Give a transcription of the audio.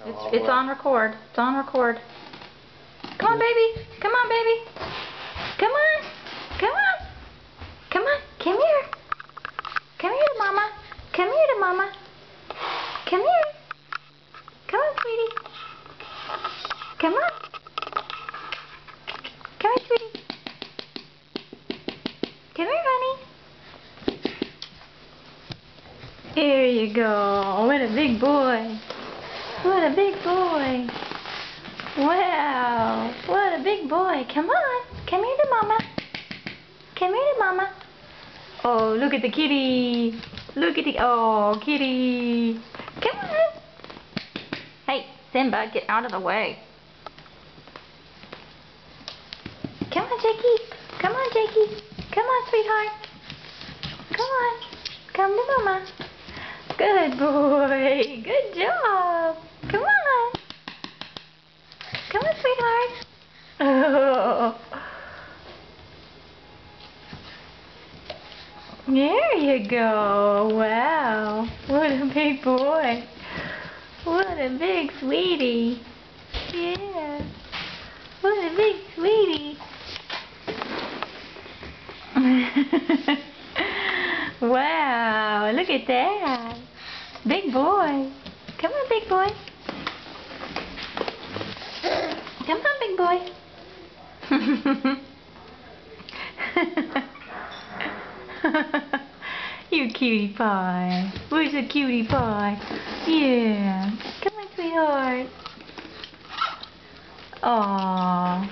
It's on record. It's on record. Come on, baby. Come on, baby. Come on. Come on. Come on. Come here. Come here to mama. Come here to mama. Come here. Come on, sweetie. Come on. Come here, sweetie. Come here, honey. There you go. What a big boy. What a big boy. Wow. What a big boy. Come on. Come here to mama. Come here to mama. Oh, look at the kitty. Look at the... Oh, kitty. Come on. Hey, Simba, get out of the way. Come on, Jakey. Come on, Jakey. Come on, sweetheart. Come on. Come to mama. Good boy. Good job. Come on. Come on, sweetheart. Oh. There you go. Wow. What a big boy. What a big sweetie. Yeah. What a big sweetie. Wow. Look at that. Big boy. Come on, big boy. Come on, big boy. You cutie pie. Where's the cutie pie? Yeah. Come on, sweetheart. Aww.